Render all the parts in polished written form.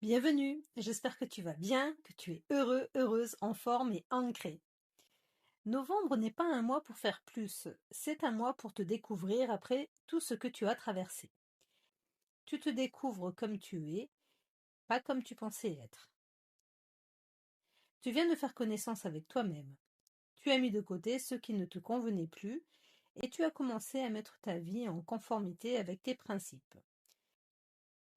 Bienvenue, j'espère que tu vas bien, que tu es heureux, heureuse, en forme et ancré. Novembre n'est pas un mois pour faire plus, c'est un mois pour te découvrir après tout ce que tu as traversé. Tu te découvres comme tu es, pas comme tu pensais être. Tu viens de faire connaissance avec toi-même. Tu as mis de côté ce qui ne te convenait plus et tu as commencé à mettre ta vie en conformité avec tes principes.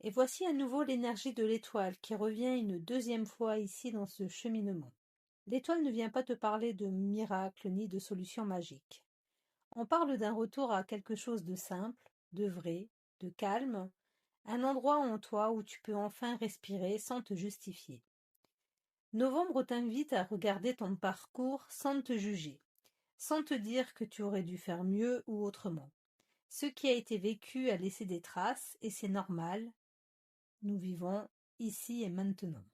Et voici à nouveau l'énergie de l'étoile qui revient une deuxième fois ici dans ce cheminement. L'étoile ne vient pas te parler de miracle ni de solution magique. On parle d'un retour à quelque chose de simple, de vrai, de calme, un endroit en toi où tu peux enfin respirer sans te justifier. Novembre t'invite à regarder ton parcours sans te juger, sans te dire que tu aurais dû faire mieux ou autrement. Ce qui a été vécu a laissé des traces et c'est normal. Nous vivons ici et maintenant.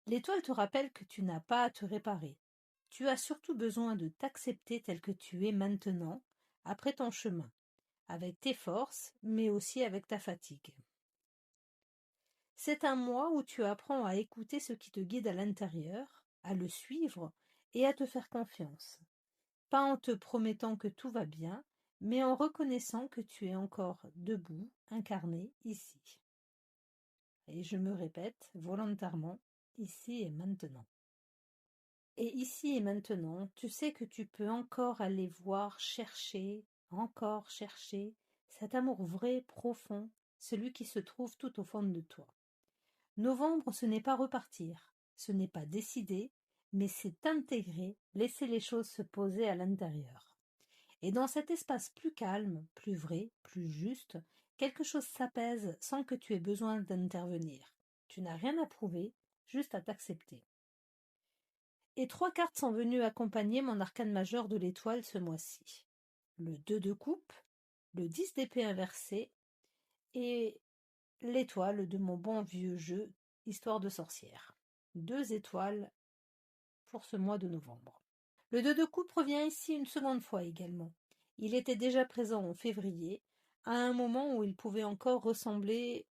L'étoile te rappelle que tu n'as pas à te réparer. Tu as surtout besoin de t'accepter tel que tu es maintenant, après ton chemin, avec tes forces, mais aussi avec ta fatigue. C'est un mois où tu apprends à écouter ce qui te guide à l'intérieur, à le suivre et à te faire confiance. Pas en te promettant que tout va bien, mais en reconnaissant que tu es encore debout, incarné, ici. Et je me répète volontairement, ici et maintenant. Et ici et maintenant, tu sais que tu peux encore aller voir, chercher, encore chercher, cet amour vrai, profond, celui qui se trouve tout au fond de toi. Novembre, ce n'est pas repartir, ce n'est pas décider, mais c'est intégrer, laisser les choses se poser à l'intérieur. Et dans cet espace plus calme, plus vrai, plus juste, quelque chose s'apaise sans que tu aies besoin d'intervenir. Tu n'as rien à prouver, juste à t'accepter. Et 3 cartes sont venues accompagner mon arcane majeur de l'étoile ce mois-ci. Le 2 de coupe, le 10 d'épée inversée et l'étoile de mon bon vieux jeu Histoire de sorcière. 2 étoiles pour ce mois de novembre. Le 2 de coupe revient ici une seconde fois également. Il était déjà présent en février, à un moment où il pouvait encore ressembler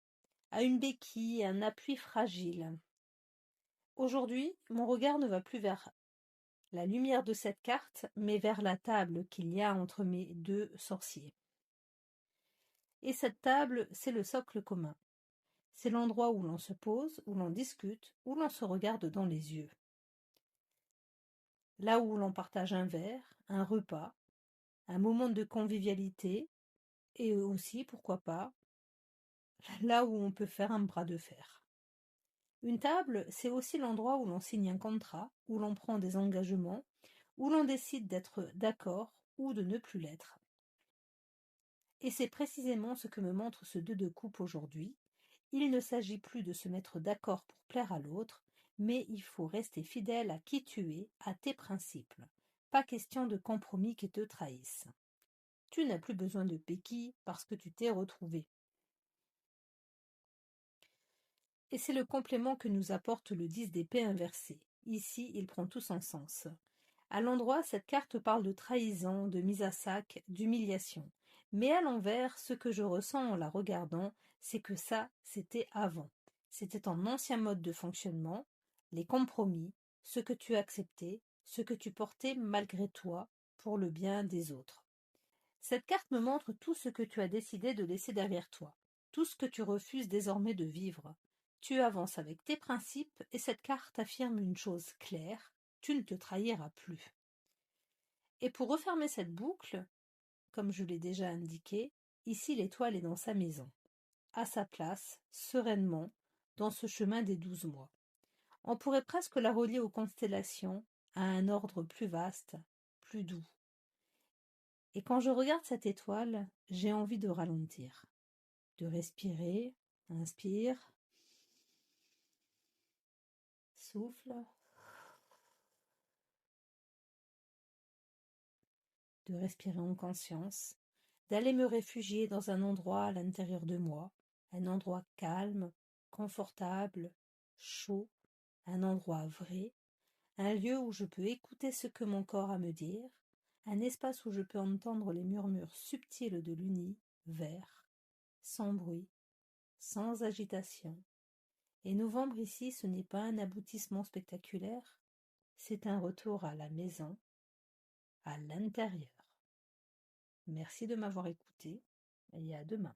à une béquille, un appui fragile. Aujourd'hui, mon regard ne va plus vers la lumière de cette carte, mais vers la table qu'il y a entre mes deux sorciers. Et cette table, c'est le socle commun. C'est l'endroit où l'on se pose, où l'on discute, où l'on se regarde dans les yeux. Là où l'on partage un verre, un repas, un moment de convivialité, et aussi, pourquoi pas, là où on peut faire un bras de fer. Une table, c'est aussi l'endroit où l'on signe un contrat, où l'on prend des engagements, où l'on décide d'être d'accord ou de ne plus l'être. Et c'est précisément ce que me montre ce 2 de coupe aujourd'hui. Il ne s'agit plus de se mettre d'accord pour plaire à l'autre, mais il faut rester fidèle à qui tu es, à tes principes. Pas question de compromis qui te trahissent. Tu n'as plus besoin de béquilles parce que tu t'es retrouvé. Et c'est le complément que nous apporte le 10 d'épée inversé. Ici, il prend tout son sens. À l'endroit, cette carte parle de trahison, de mise à sac, d'humiliation. Mais à l'envers, ce que je ressens en la regardant, c'est que ça, c'était avant. C'était ton ancien mode de fonctionnement, les compromis, ce que tu acceptais, ce que tu portais malgré toi pour le bien des autres. Cette carte me montre tout ce que tu as décidé de laisser derrière toi, tout ce que tu refuses désormais de vivre. Tu avances avec tes principes et cette carte affirme une chose claire, tu ne te trahiras plus. Et pour refermer cette boucle, comme je l'ai déjà indiqué, ici l'étoile est dans sa maison, à sa place, sereinement, dans ce chemin des 12 mois. On pourrait presque la relier aux constellations, à un ordre plus vaste, plus doux. Et quand je regarde cette étoile, j'ai envie de ralentir, de respirer, inspire, souffle, de respirer en conscience, d'aller me réfugier dans un endroit à l'intérieur de moi, un endroit calme, confortable, chaud, un endroit vrai, un lieu où je peux écouter ce que mon corps a à me dire, un espace où je peux entendre les murmures subtils de l'univers, sans bruit, sans agitation. Et novembre ici, ce n'est pas un aboutissement spectaculaire, c'est un retour à la maison, à l'intérieur. Merci de m'avoir écouté et à demain.